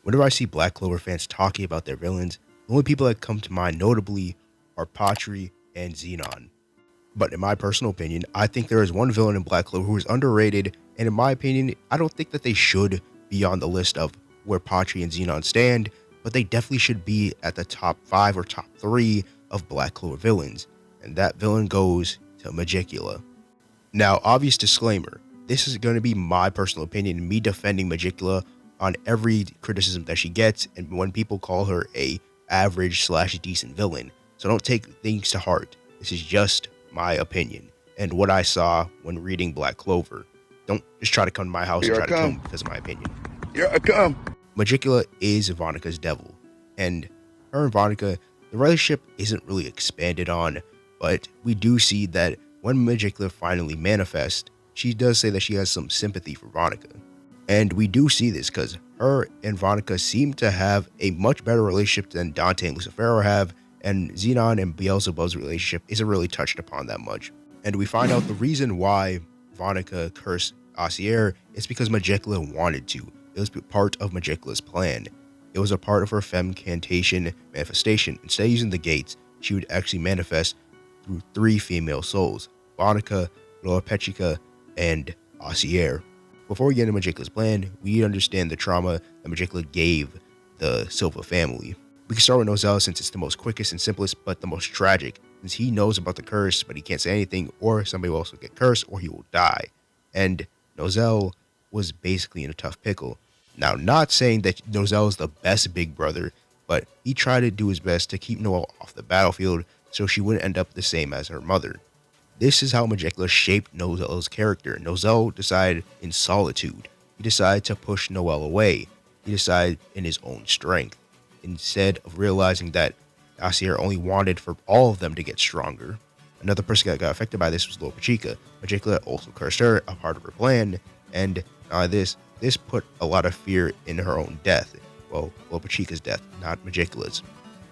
Whenever I see Black Clover fans talking about their villains, the only people that come to mind notably are Patri and Xenon. But in my personal opinion, I think there is one villain in Black Clover who is underrated, and in my opinion, I don't think that they should be on the list of where Patri and Xenon stand, but they definitely should be at the top 5 or top 3 of Black Clover villains, and that villain goes to Magicula. Now, obvious disclaimer, this is going to be my personal opinion, me defending Magicula on every criticism that she gets, and when people call her a average slash decent villain. So don't take things to heart. This is just my opinion and what I saw when reading Black Clover. Don't just try to come to my house and try to kill me because of my opinion. Here I come. Magicula is Vonika's devil, and her and Vonika, the relationship isn't really expanded on, but we do see that when Magicula finally manifests, she does say that she has some sympathy for Vonika. And we do see this because her and Vonika seem to have a much better relationship than Dante and Lucifero have, and Xenon and Beelzebub's relationship isn't really touched upon that much. And we find out the reason why Vonika cursed Asier is because Magicula wanted to. It was part of Magicula's plan. It was a part of her femcantation manifestation. Instead of using the gates, she would actually manifest through 3 female souls, Vonika, Loa Pechica, and Asier. Before we get into Magicula's plan, we need to understand the trauma that Magicula gave the Silva family. We can start with Nozel since it's the most quickest and simplest, but the most tragic, since he knows about the curse, but he can't say anything, or somebody will also get cursed, or he will die. And Nozel was basically in a tough pickle. Now, not saying that Nozel is the best big brother, but he tried to do his best to keep Noelle off the battlefield so she wouldn't end up the same as her mother. This is how Magicula shaped Nozel's character. Nozel decided in solitude. He decided to push Noelle away. He decided in his own strength, instead of realizing that Asier only wanted for all of them to get stronger. Another person that got affected by this was Loa Pechica. Magicula also cursed her, a part of her plan, and this put a lot of fear in her own death. Well, Loa Pechica's death, not Magicula's.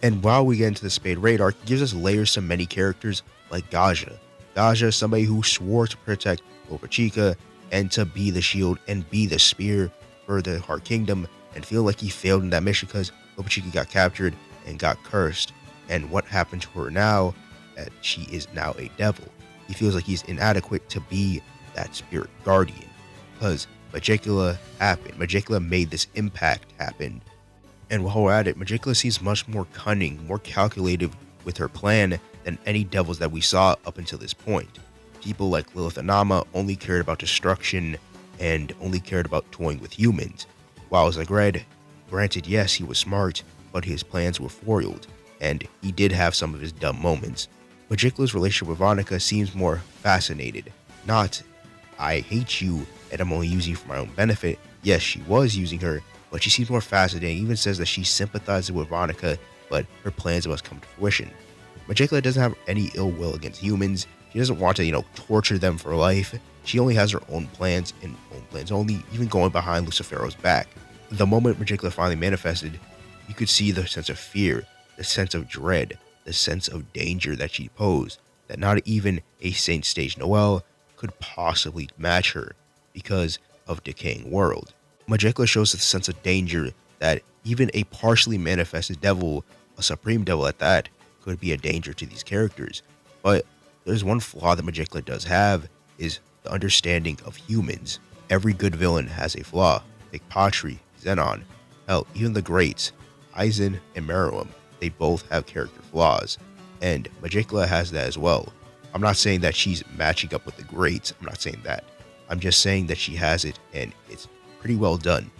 And while we get into the Spade Raid arc, it gives us layers to many characters like Gaja. Gaja, somebody who swore to protect Loa Pechica and to be the shield and be the spear for the Heart Kingdom, and feel like he failed in that mission because Loa Pechica got captured and got cursed. And what happened to her now? That she is now a devil. He feels like he's inadequate to be that spirit guardian because Magicula happened. Magicula made this impact happen. And while we're at it, Magicula seems much more cunning, more calculated with her plan than any devils that we saw up until this point. People like Lilith and Nama only cared about destruction and only cared about toying with humans. While Zagred, granted, yes, he was smart, but his plans were foiled, and he did have some of his dumb moments. Magicula's relationship with Vonika seems more fascinated. Not, I hate you and I'm only using you for my own benefit. Yes, she was using her, but she seems more fascinating. Even says that she sympathizes with Vonika, but her plans must come to fruition. Magicula doesn't have any ill will against humans. She doesn't want to, torture them for life. She only has her own plans and own plans only, even going behind Lucifero's back. The moment Magicula finally manifested, you could see the sense of fear, the sense of dread, the sense of danger that she posed, that not even a Saint Stage Noelle could possibly match her because of Decaying World. Magicula shows the sense of danger that even a partially manifested devil, a supreme devil at that, could be a danger to these characters. But there's one flaw that Magicula does have, is the understanding of humans. Every good villain has a flaw. Take Patri, Xenon, hell, even the greats, Aizen and Meruem, they both have character flaws, and Magicula has that as well. I'm not saying that she's matching up with the greats, I'm not saying that. I'm just saying that she has it, and it's pretty well done.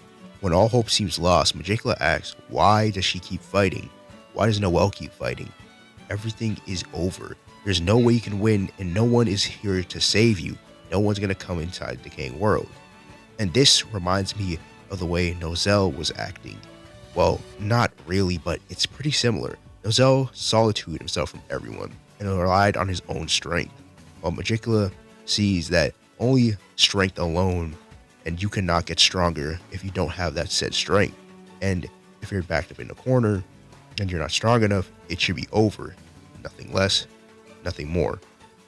When all hope seems lost, Magicula asks, why does she keep fighting? Why does Noelle keep fighting? Everything is over. There's no way you can win, and no one is here to save you. No one's going to come inside Decaying World. And this reminds me of the way Nozel was acting. Well, not really, but it's pretty similar. Nozel solitude himself from everyone and relied on his own strength, while Magicula sees that only strength alone, and you cannot get stronger if you don't have that said strength. And if you're backed up in a corner and you're not strong enough, it should be over. Nothing less, nothing more.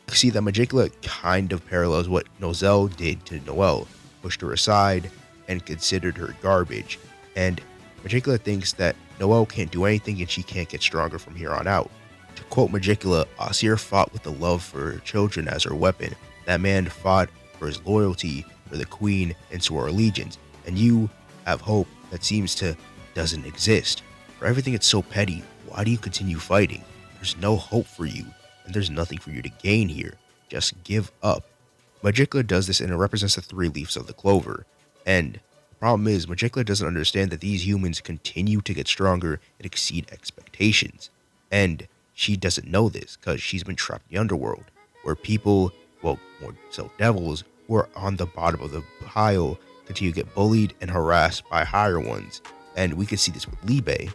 You see that Magicula kind of parallels what Nozel did to Noelle, pushed her aside and considered her garbage. And Magicula thinks that Noelle can't do anything and she can't get stronger from here on out. To quote Magicula, Asir fought with the love for her children as her weapon. That man fought for his loyalty for the queen and swore allegiance. And you have hope that seems to doesn't exist. For everything that's so petty, why do you continue fighting? There's no hope for you, and there's nothing for you to gain here. Just give up. Magicula does this and it represents the 3 leaves of the clover. And the problem is, Magicula doesn't understand that these humans continue to get stronger and exceed expectations. And she doesn't know this because she's been trapped in the underworld, where people, well, more so devils, who are on the bottom of the pile continue to get bullied and harassed by higher ones. And we could see this with Libe.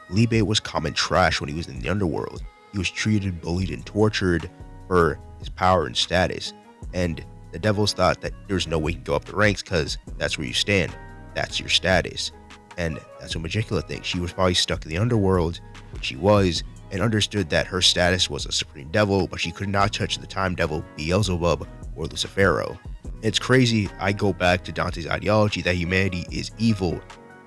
Libe was common trash when he was in the underworld. He was treated, bullied, and tortured for his power and status. And the devils thought that there's no way you can go up the ranks because that's where you stand. That's your status. And that's what Magicula thinks. She was probably stuck in the underworld, which she was, and understood that her status was a supreme devil, but she could not touch the time devil Beelzebub or Lucifero. It's crazy. I go back to Dante's ideology that humanity is evil,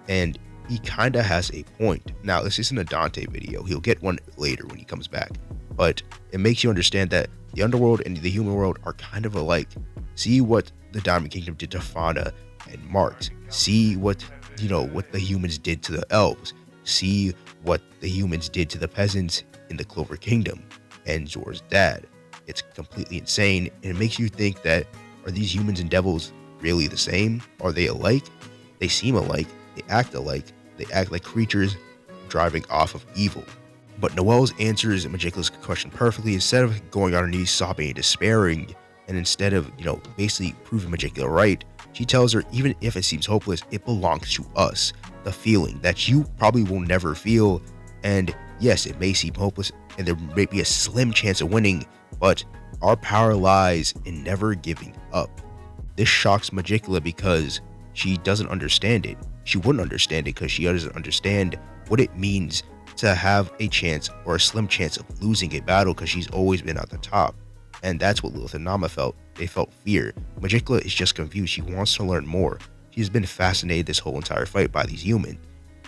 and he kind of has a point. Now, this isn't a Dante video. He'll get one later when he comes back. But it makes you understand that the underworld and the human world are kind of alike. See what the Diamond Kingdom did to Fauna and Mars. See what the humans did to the elves. See what the humans did to the peasants in the Clover Kingdom and Zor's dad. It's completely insane, and it makes you think that, are these humans and devils really the same? Are they alike? They seem alike. They act alike. They act like creatures driving off of evil. But Noelle's answers Magicula's question perfectly. Instead of going on her knees sobbing and despairing, and instead of, basically proving Magicula right, she tells her, even if it seems hopeless, it belongs to us. The feeling that you probably will never feel. And yes, it may seem hopeless and there may be a slim chance of winning, but our power lies in never giving up. This shocks Magicula because she doesn't understand it. She wouldn't understand it because she doesn't understand what it means to have a chance or a slim chance of losing a battle, because she's always been at the top. And that's what Lilith and Nama felt. They felt fear. Magicula is just confused. She wants to learn more. She's been fascinated this whole entire fight by these humans.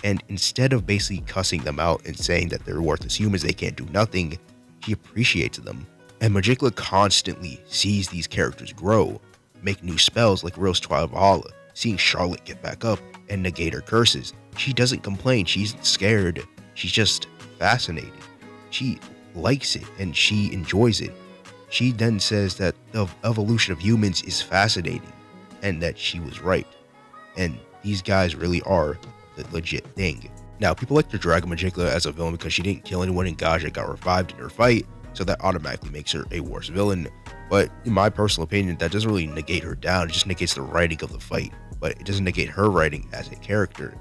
And instead of basically cussing them out and saying that they're worthless humans, they can't do nothing, she appreciates them. And Magicula constantly sees these characters grow, make new spells like Rose Twilight Valhalla, seeing Charlotte get back up and negate her curses. She doesn't complain. She's scared. She's just fascinated. She likes it and she enjoys it. She then says that the evolution of humans is fascinating and that she was right. And these guys really are the legit thing. Now, people like to drag Magicula as a villain because she didn't kill anyone and Gaja got revived in her fight, so that automatically makes her a worse villain. But in my personal opinion, that doesn't really negate her down. It just negates the writing of the fight. But it doesn't negate her writing as a character.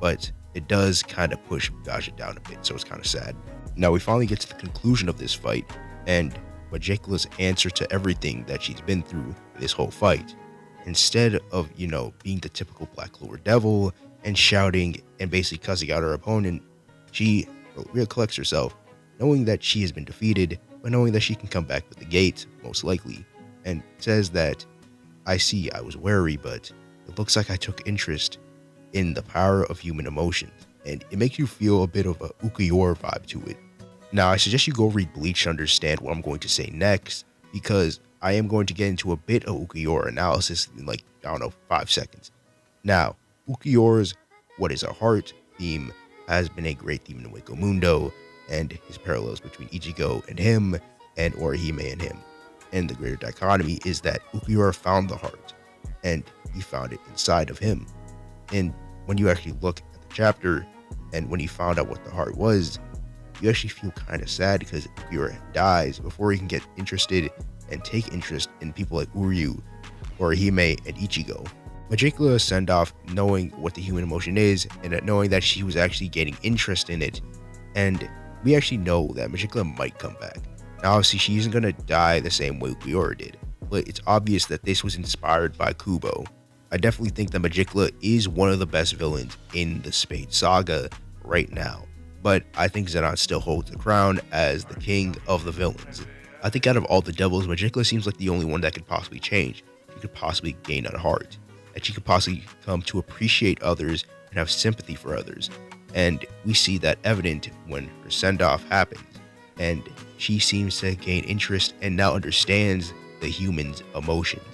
But it does kind of push Gaja down a bit, so it's kind of sad. Now, we finally get to the conclusion of this fight, and Magicula's answer to everything that she's been through this whole fight. Instead of, being the typical Black Clover devil and shouting and basically cussing out her opponent, she recollects herself, knowing that she has been defeated, but knowing that she can come back with the gate, most likely, and says that, I see I was wary, but it looks like I took interest in the power of human emotions, and it makes you feel a bit of a Ukiyor vibe to it. Now, I suggest you go read Bleach to understand what I'm going to say next, because I am going to get into a bit of Ukiyor analysis in 5 seconds. Now, Ukiyor's What is a Heart theme has been a great theme in Wako Mundo, and his parallels between Ichigo and him, and Orihime and him. And the greater dichotomy is that Ukiyor found the heart, and he found it inside of him. And when you actually look at the chapter, and when he found out what the heart was, you actually feel kind of sad because Ukiyor dies before he can get interested and take interest in people like Uryu, Orihime, and Ichigo. Magicula send off knowing what the human emotion is, and knowing that she was actually gaining interest in it. And we actually know that Magicula might come back. Now, obviously, she isn't going to die the same way Ukiyor did, but it's obvious that this was inspired by Kubo. I definitely think that Magicula is one of the best villains in the Spade Saga right now, but I think Zenon still holds the crown as the king of the villains. I think out of all the devils, Magicula seems like the only one that could possibly change. She could possibly gain a heart, and she could possibly come to appreciate others and have sympathy for others. And we see that evident when her send-off happens, and she seems to gain interest and now understands the human's emotions.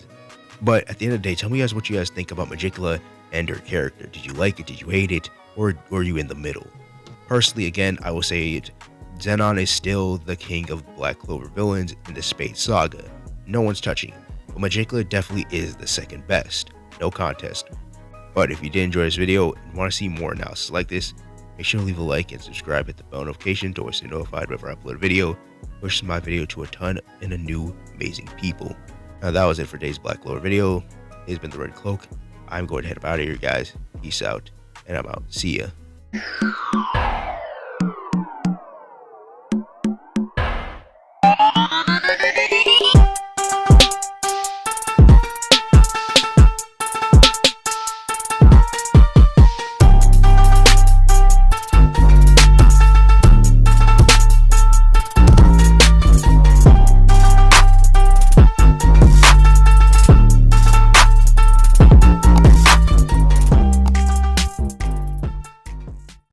But at the end of the day, tell me guys what you guys think about Magicula and her character. Did you like it? Did you hate it? Or were you in the middle? Personally, again, I will say it. Zenon is still the king of Black Clover villains in the Spade Saga. No one's touching him. But Magicula definitely is the second best. No contest. But if you did enjoy this video and want to see more analysis like this, make sure to leave a like and subscribe, hit the bell notification to always stay notified whenever I upload a video. Pushes my video to a ton and a new amazing people. Now that was it for today's Black Clover video. It has been the Red Cloak. I'm going to head up out of here, guys. Peace out, and I'm out. See ya.